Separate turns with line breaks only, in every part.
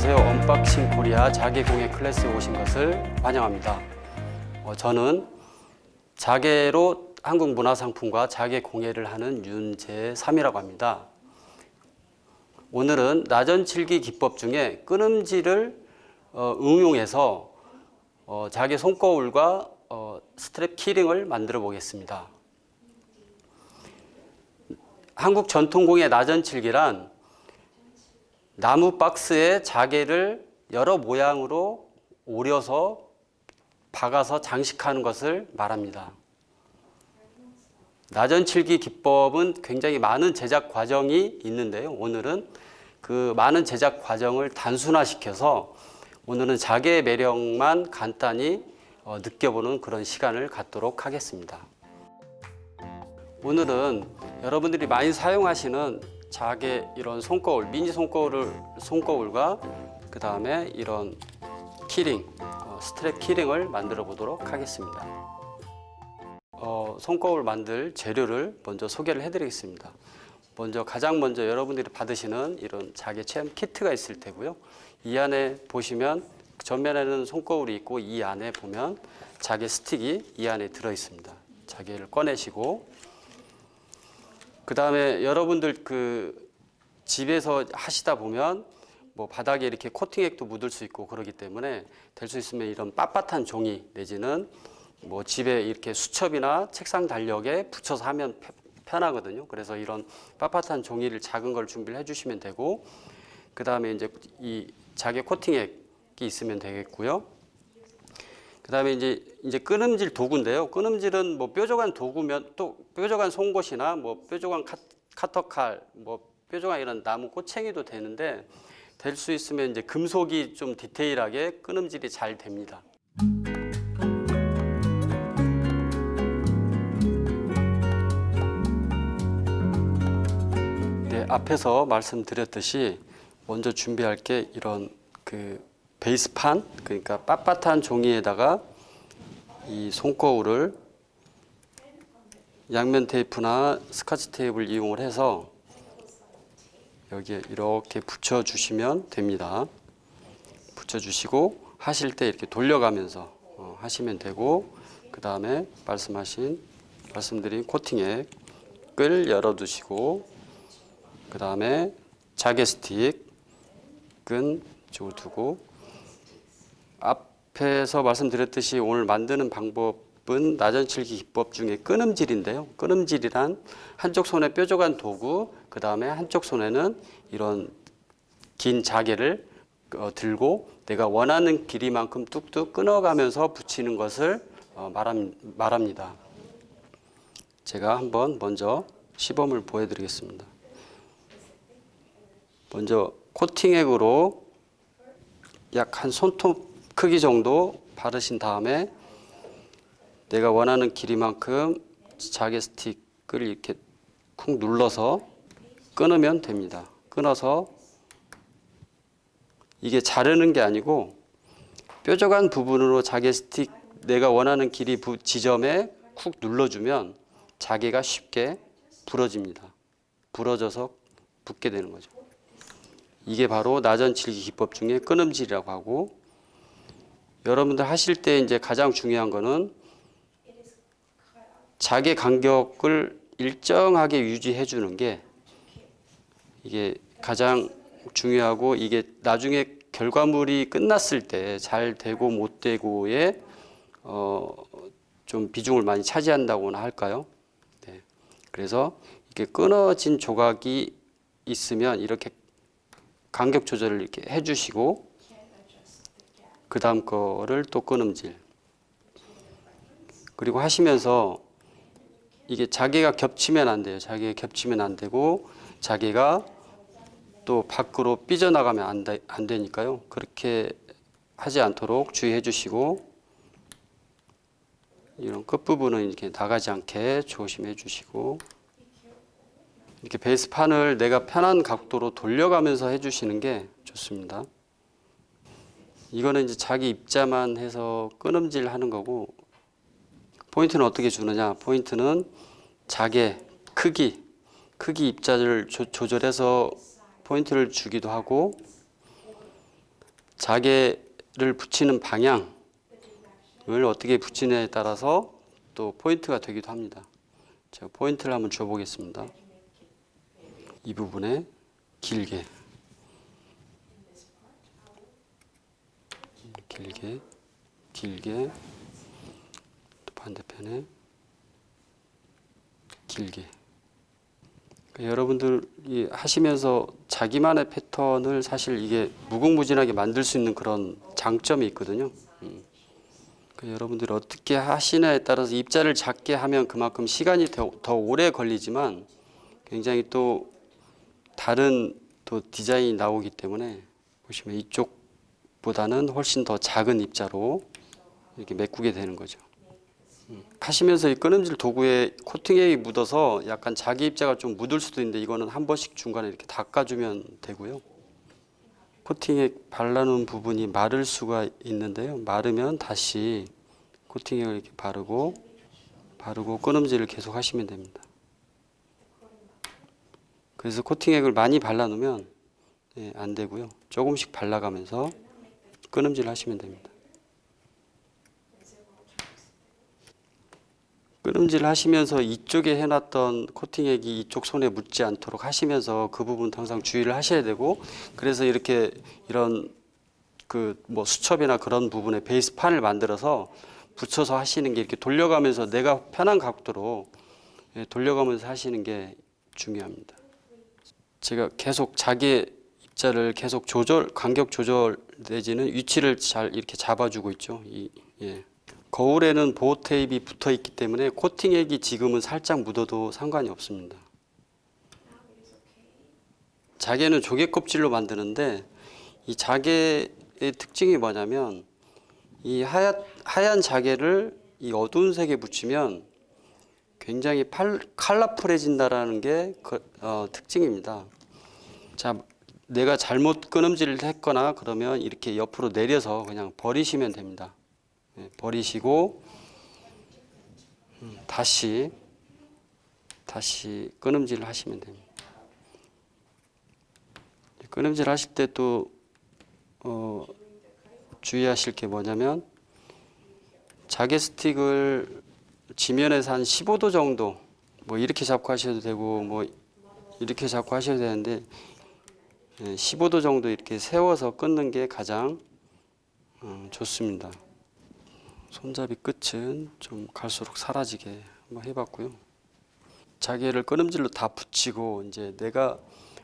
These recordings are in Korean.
안녕하세요. 언박싱 코리아 자개공예 클래스에 오신 것을 환영합니다. 저는 자개로 한국문화상품과 자개공예를 하는 윤재삼이라고 합니다. 오늘은 나전칠기 기법 중에 끊음질을 응용해서 자개 손거울과 스트랩 키링을 만들어 보겠습니다. 한국 전통공예 나전칠기란 나무 박스에 자개를 여러 모양으로 오려서 박아서 장식하는 것을 말합니다. 나전칠기 기법은 굉장히 많은 제작 과정이 있는데요. 오늘은 그 많은 제작 과정을 단순화시켜서 오늘은 자개의 매력만 간단히 느껴보는 그런 시간을 갖도록 하겠습니다. 오늘은 여러분들이 많이 사용하시는 자개 이런 손거울, 미니 손거울과 그 다음에 이런 키링, 스트랩 키링을 만들어 보도록 하겠습니다. 손거울 만들 재료를 먼저 소개를 해드리겠습니다. 가장 먼저 여러분들이 받으시는 이런 자개 체험 키트가 있을 테고요. 이 안에 보시면 전면에는 손거울이 있고 이 안에 보면 자개 스틱이 이 안에 들어 있습니다. 자개를 꺼내시고 그 다음에 여러분들 집에서 하시다 보면 뭐 바닥에 이렇게 코팅액도 묻을 수 있고 그러기 때문에 될 수 있으면 이런 빳빳한 종이 내지는 뭐 집에 이렇게 수첩이나 책상 달력에 붙여서 하면 편하거든요. 그래서 이런 빳빳한 종이를 작은 걸 준비를 해주시면 되고 그 다음에 이제 이 자개 코팅액이 있으면 되겠고요. 그 다음에 이제 끊음질 도구인데요. 끊음질은 뭐 뾰족한 도구면 또 뾰족한 송곳이나 뭐 뾰족한 카터칼, 뭐 뾰족한 이런 나무 꼬챙이도 되는데 될 수 있으면 이제 금속이 좀 디테일하게 끊음질이 잘 됩니다. 네, 앞에서 말씀드렸듯이 먼저 준비할 게 이런 베이스판, 그러니까 빳빳한 종이에다가 이 손거울을 양면 테이프나 스카치 테이프를 이용을 해서 여기에 이렇게 붙여주시면 됩니다. 붙여주시고 하실 때 이렇게 돌려가면서 하시면 되고 그 다음에 말씀드린 코팅액을 열어두시고 그 다음에 자개 스틱은 이쪽으로 두고 앞에서 말씀드렸듯이 오늘 만드는 방법은 나전칠기 기법 중에 끊음질인데요. 끊음질이란 한쪽 손에 뾰족한 도구, 그 다음에 한쪽 손에는 이런 긴 자개를 들고 내가 원하는 길이만큼 뚝뚝 끊어가면서 붙이는 것을 말합니다. 제가 한번 먼저 시범을 보여드리겠습니다. 먼저 코팅액으로 약 한 손톱 크기 정도 바르신 다음에 내가 원하는 길이만큼 자개 스틱을 이렇게 쿵 눌러서 끊으면 됩니다. 끊어서 이게 자르는 게 아니고 뾰족한 부분으로 자개 스틱 내가 원하는 길이 지점에 쿡 눌러주면 자개가 쉽게 부러집니다. 부러져서 붙게 되는 거죠. 이게 바로 나전칠기 기법 중에 끊음질이라고 하고 여러분들 하실 때 이제 가장 중요한 거는 자개 간격을 일정하게 유지해 주는 게 이게 가장 중요하고 이게 나중에 결과물이 끝났을 때 잘 되고 못 되고에 좀 비중을 많이 차지한다고나 할까요? 네. 그래서 이게 끊어진 조각이 있으면 이렇게 간격 조절을 이렇게 해주시고 그 다음 거를 또 끊음질 그리고 하시면서 이게 자개가 겹치면 안 돼요. 자개가 겹치면 안 되고 자개가 또 밖으로 삐져나가면 안 되니까요. 그렇게 하지 않도록 주의해 주시고 이런 끝부분은 이렇게 나가지 않게 조심해 주시고 이렇게 베이스판을 내가 편한 각도로 돌려가면서 해주시는 게 좋습니다. 이거는 이제 자기 입자만 해서 끊음질 하는 거고 포인트는 어떻게 주느냐? 포인트는 자개 크기 입자를 조절해서 포인트를 주기도 하고 자개를 붙이는 방향을 어떻게 붙이느냐에 따라서 또 포인트가 되기도 합니다. 제가 포인트를 한번 줘보겠습니다. 이 부분에 길게 또 반대편에 길게. 그러니까 여러분들이 하시면서 자기만의 패턴을 사실 이게 무궁무진하게 만들 수 있는 그런 장점이 있거든요. 그러니까 여러분들이 어떻게 하시냐에 따라서 입자를 작게 하면 그만큼 시간이 더 오래 걸리지만 굉장히 또 다른 또 디자인이 나오기 때문에 보시면 이쪽보다는 훨씬 더 작은 입자로 이렇게 메꾸게 되는 거죠. 하시면서 이 끊음질 도구에 코팅액이 묻어서 약간 자기 입자가 좀 묻을 수도 있는데 이거는 한 번씩 중간에 이렇게 닦아주면 되고요. 코팅액 발라놓은 부분이 마를 수가 있는데요. 마르면 다시 코팅액을 이렇게 바르고 끊음질을 계속 하시면 됩니다. 그래서 코팅액을 많이 발라놓으면 안 되고요. 조금씩 발라가면서 끊음질 하시면 됩니다. 끊음질 하시면서 이쪽에 해놨던 코팅액이 이쪽 손에 묻지 않도록 하시면서 그 부분 항상 주의를 하셔야 되고, 그래서 이렇게 이런 그 뭐 수첩이나 그런 부분에 베이스판을 만들어서 붙여서 하시는 게 이렇게 돌려가면서 내가 편한 각도로 돌려가면서 하시는 게 중요합니다. 제가 계속 자기 입자를 계속 간격 조절 내지는 위치를 잘 이렇게 잡아주고 있죠. 거울에는 보호 테이프가 붙어 있기 때문에 코팅액이 지금은 살짝 묻어도 상관이 없습니다. 자개는 조개 껍질로 만드는데 이 자개의 특징이 뭐냐면 이 하얀 자개를 이 어두운 색에 붙이면 굉장히 컬러풀해진다라는 게 특징입니다. 자, 내가 잘못 끊음질을 했거나 그러면 이렇게 옆으로 내려서 그냥 버리시면 됩니다. 버리시고 다시 끊음질을 하시면 됩니다. 끊음질 하실 때 또 주의하실 게 뭐냐면 자개 스틱을 지면에서 한 15도 정도 뭐 이렇게 잡고 하셔도 되고 뭐 이렇게 잡고 하셔도 되는데 15도 정도 이렇게 세워서 끊는 게 가장 좋습니다. 손잡이 끝은 좀 갈수록 사라지게 한번 해봤고요. 자개를 끊음질로 다 붙이고 이제 내가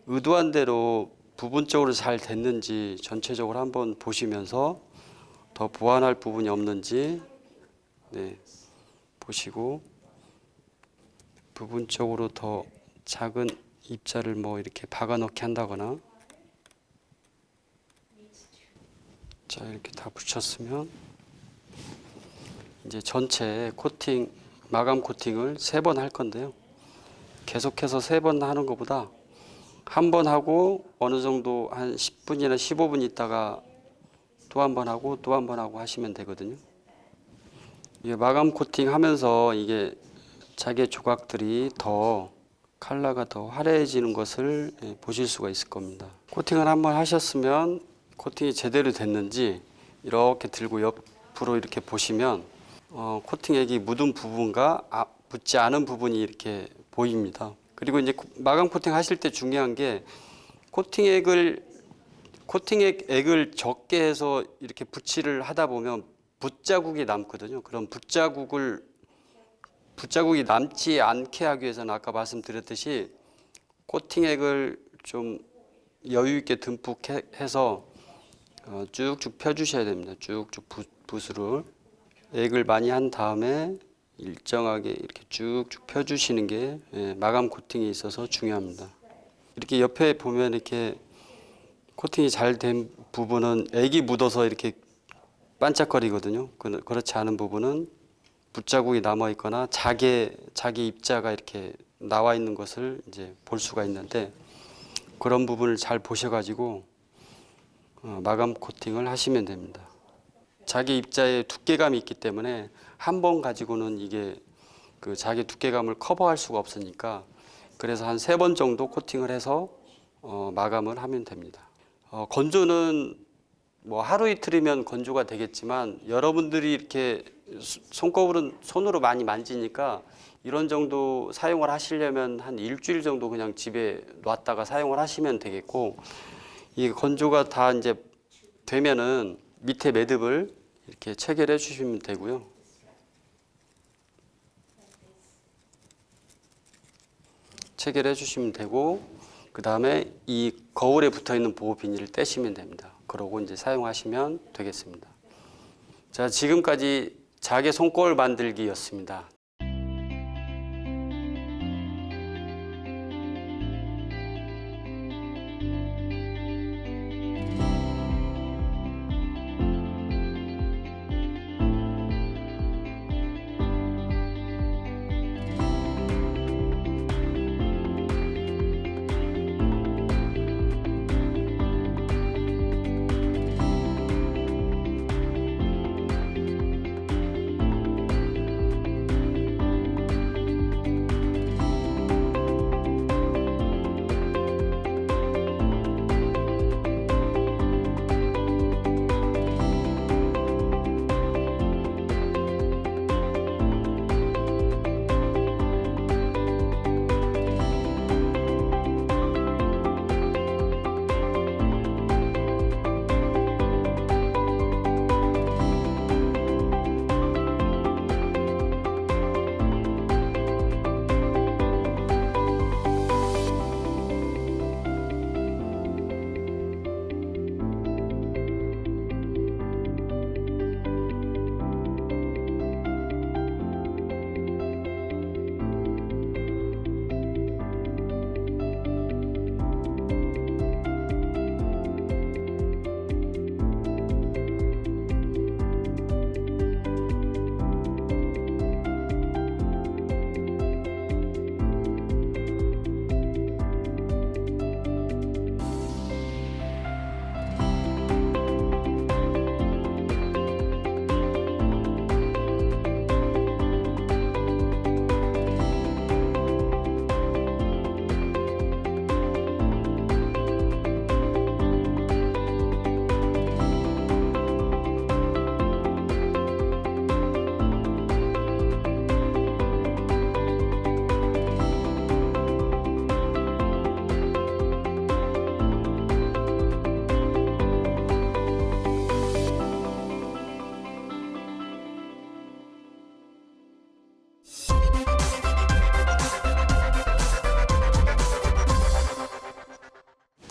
의도한 대로 부분적으로 잘 됐는지 전체적으로 한번 보시면서 더 보완할 부분이 없는지 보시고 부분적으로 더 작은 입자를 뭐 이렇게 박아 넣기 한다거나 자 이렇게 다 붙였으면 이제 전체 코팅 마감 코팅을 3번 할 건데요. 계속해서 3번 하는 것보다 한 번 하고 어느 정도 한 10분이나 15분 있다가 또 한 번 하고 또 한 번 하고 하시면 되거든요. 이게 마감 코팅 하면서 이게 자개 조각들이 더 컬러가 더 화려해지는 것을 보실 수가 있을 겁니다. 코팅을 한번 하셨으면 코팅이 제대로 됐는지 이렇게 들고 옆으로 이렇게 보시면 코팅액이 묻은 부분과 묻지 않은 부분이 이렇게 보입니다. 그리고 이제 마감 코팅 하실 때 중요한 게 코팅액을 적게 해서 이렇게 붙이를 하다 보면 붓자국이 남거든요. 그럼 붓자국이 남지 않게 하기 위해서는 아까 말씀드렸듯이 코팅액을 좀 여유 있게 듬뿍 해서 쭉쭉 펴주셔야 됩니다. 쭉쭉 붓으로 액을 많이 한 다음에 일정하게 이렇게 쭉쭉 펴주시는 게 마감 코팅에 있어서 중요합니다. 이렇게 옆에 보면 이렇게 코팅이 잘 된 부분은 액이 묻어서 이렇게 반짝거리거든요. 그렇지 않은 부분은 붓자국이 남아 있거나 자기 입자가 이렇게 나와 있는 것을 이제 볼 수가 있는데 그런 부분을 잘 보셔가지고 마감 코팅을 하시면 됩니다. 자기 입자에 두께감이 있기 때문에 한 번 가지고는 이게 그 자기 두께감을 커버할 수가 없으니까 그래서 한 3번 정도 코팅을 해서 마감을 하면 됩니다. 건조는 뭐 하루 이틀이면 건조가 되겠지만 여러분들이 이렇게 손거울은 손으로 많이 만지니까 이런 정도 사용을 하시려면 한 일주일 정도 그냥 집에 놨다가 사용을 하시면 되겠고, 이 건조가 다 이제 되면은 밑에 매듭을 이렇게 체결해 주시면 되고요. 체결해 주시면 되고, 그 다음에 이 거울에 붙어 있는 보호 비닐을 떼시면 됩니다. 그러고 이제 사용하시면 되겠습니다. 자, 지금까지 자개 손거울 만들기였습니다.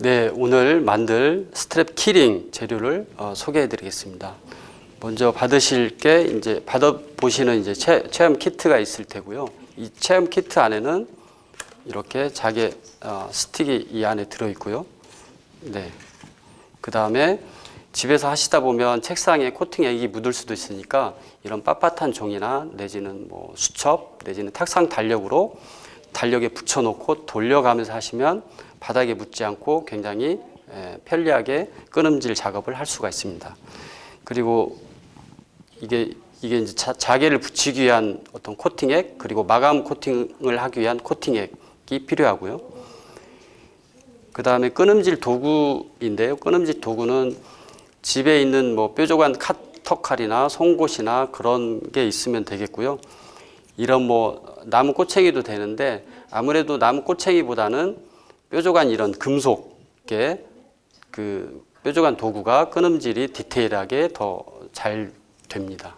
네, 오늘 만들 스트랩 키링 재료를 소개해 드리겠습니다. 먼저 받으실 게 이제 받아보시는 이제 체험 키트가 있을 테고요. 이 체험 키트 안에는 이렇게 자개 스틱이 이 안에 들어 있고요. 네. 그 다음에 집에서 하시다 보면 책상에 코팅액이 묻을 수도 있으니까 이런 빳빳한 종이나 내지는 뭐 수첩 내지는 탁상 달력으로 달력에 붙여놓고 돌려가면서 하시면 바닥에 묻지 않고 굉장히 편리하게 끈음질 작업을 할 수가 있습니다. 그리고 이게 이제 자개를 붙이기 위한 어떤 코팅액, 그리고 마감 코팅을 하기 위한 코팅액이 필요하고요. 그 다음에 끈음질 도구인데요. 끈음질 도구는 집에 있는 뭐 뾰족한 카터칼이나 송곳이나 그런 게 있으면 되겠고요. 이런 뭐 나무 꼬챙이도 되는데 아무래도 나무 꼬챙이보다는 뾰족한 이런 금속의 그 뾰족한 도구가 끈음질이 디테일하게 더 잘 됩니다.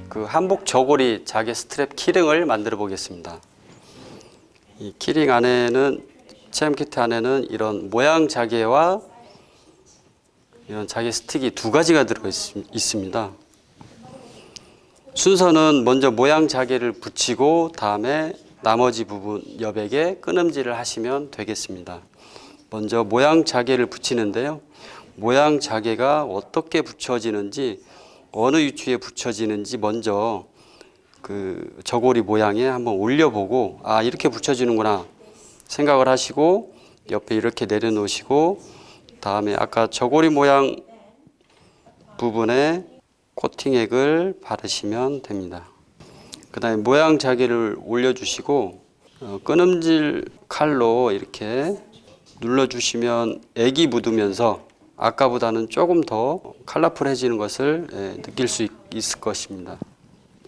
그 한복 저고리 자개 스트랩 키링을 만들어 보겠습니다. 이 키링 안에는 체험 키트 안에는 이런 모양 자개와 이런 자개 스틱이 두 가지가 들어 있습니다. 순서는 먼저 모양 자개를 붙이고 다음에 나머지 부분 여백에 끈음질을 하시면 되겠습니다. 먼저 모양 자개를 붙이는데요. 모양 자개가 어떻게 붙여지는지 어느 위치에 붙여지는지 먼저 그 저고리 모양에 한번 올려보고 아 이렇게 붙여지는구나 생각을 하시고 옆에 이렇게 내려놓으시고 다음에 아까 저고리 모양 부분에 코팅액을 바르시면 됩니다. 그다음에 모양 자개를 올려주시고 끊음질 칼로 이렇게 눌러주시면 액이 묻으면서 아까보다는 조금 더 컬러풀해지는 것을 느낄 수 있을 것입니다.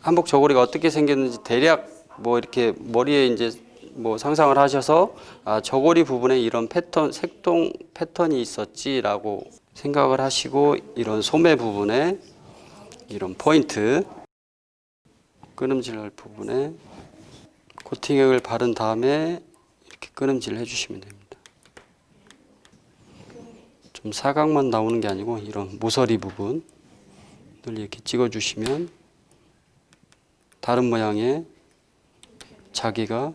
한복 저고리가 어떻게 생겼는지 대략 뭐 이렇게 머리에 이제 뭐 상상을 하셔서 저고리 부분에 이런 패턴, 색동 패턴이 있었지라고 생각을 하시고 이런 소매 부분에 이런 포인트 끊음질할 부분에 코팅액을 바른 다음에 이렇게 끊음질을 해주시면 됩니다. 좀 사각만 나오는 게 아니고 이런 모서리 부분을 이렇게 찍어주시면 다른 모양의 자개가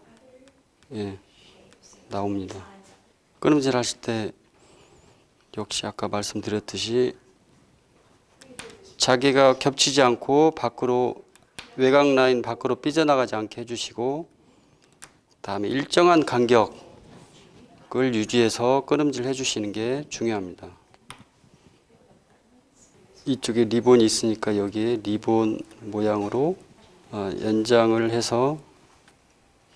나옵니다. 끊음질 하실 때 역시 아까 말씀드렸듯이 자개가 겹치지 않고 밖으로 외곽 라인 밖으로 삐져나가지 않게 해주시고 다음에 일정한 간격을 유지해서 끊음질 해주시는 게 중요합니다. 이쪽에 리본이 있으니까 여기에 리본 모양으로 연장을 해서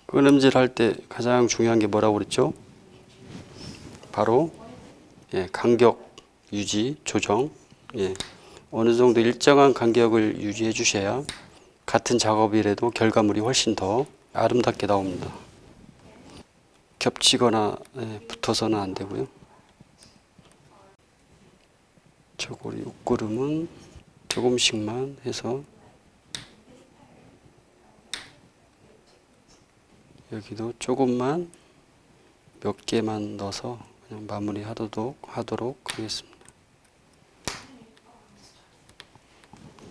끊음질 할 때 가장 중요한 게 뭐라고 그랬죠? 바로 간격 유지, 조정. 어느 정도 일정한 간격을 유지해 주셔야 같은 작업이라도 결과물이 훨씬 더 아름답게 나옵니다. 겹치거나 붙어서는 안 되고요. 저고리 옷구름은 조금씩만 해서 여기도 조금만 몇 개만 넣어서 그냥 마무리하도록 하겠습니다.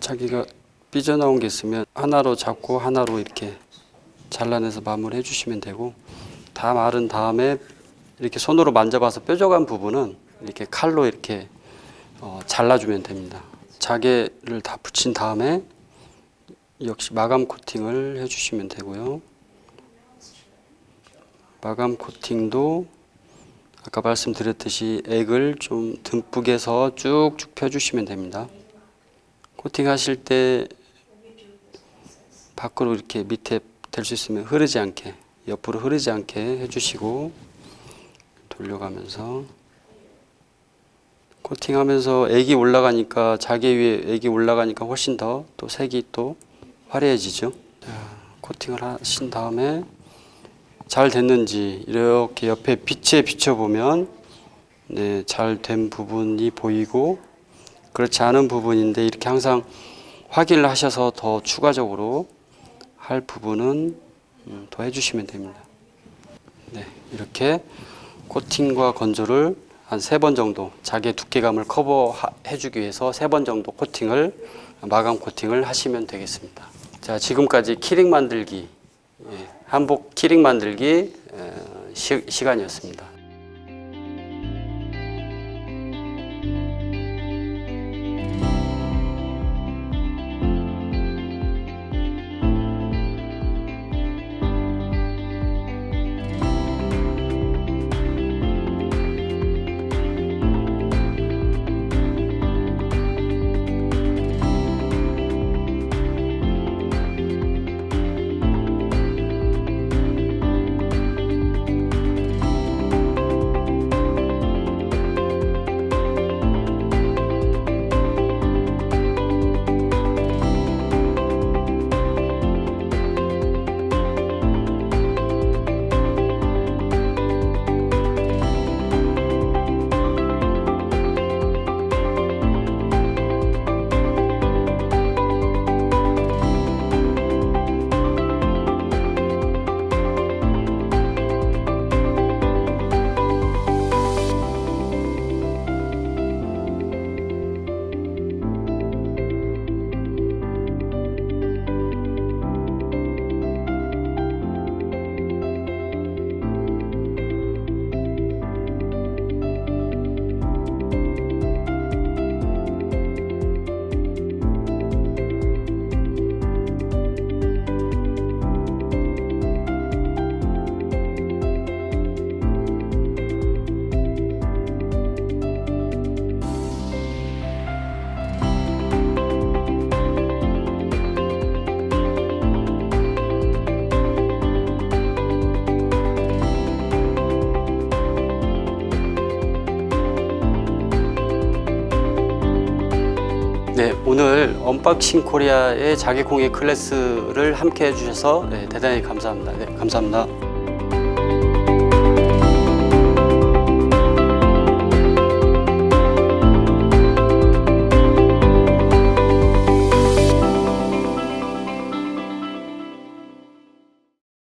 자기가 삐져나온 게 있으면 하나로 잡고 하나로 이렇게 잘라내서 마무리 해주시면 되고 다 마른 다음에 이렇게 손으로 만져봐서 뾰족한 부분은 이렇게 칼로 이렇게 잘라주면 됩니다. 자개를 다 붙인 다음에 역시 마감 코팅을 해주시면 되고요. 마감 코팅도 아까 말씀드렸듯이 액을 좀 듬뿍 해서 쭉쭉 펴주시면 됩니다. 코팅 하실 때 밖으로 이렇게 밑에 될 수 있으면 흐르지 않게 옆으로 흐르지 않게 해주시고 돌려가면서 코팅하면서 액이 올라가니까 자개 위에 액이 올라가니까 훨씬 더 또 색이 또 화려해지죠. 자, 코팅을 하신 다음에 잘 됐는지 이렇게 옆에 빛에 비춰보면 잘 된 부분이 보이고 그렇지 않은 부분인데 이렇게 항상 확인을 하셔서 더 추가적으로 할 부분은 더 해주시면 됩니다. 이렇게 코팅과 건조를 한 3번 정도 자개 두께감을 커버해주기 위해서 3번 정도 마감 코팅을 하시면 되겠습니다. 자, 지금까지 키링 만들기 한복 키링 만들기 시간이었습니다. 언박싱 코리아의 자기 공예 클래스를 함께 해주셔서 네, 대단히 감사합니다. 네, 감사합니다.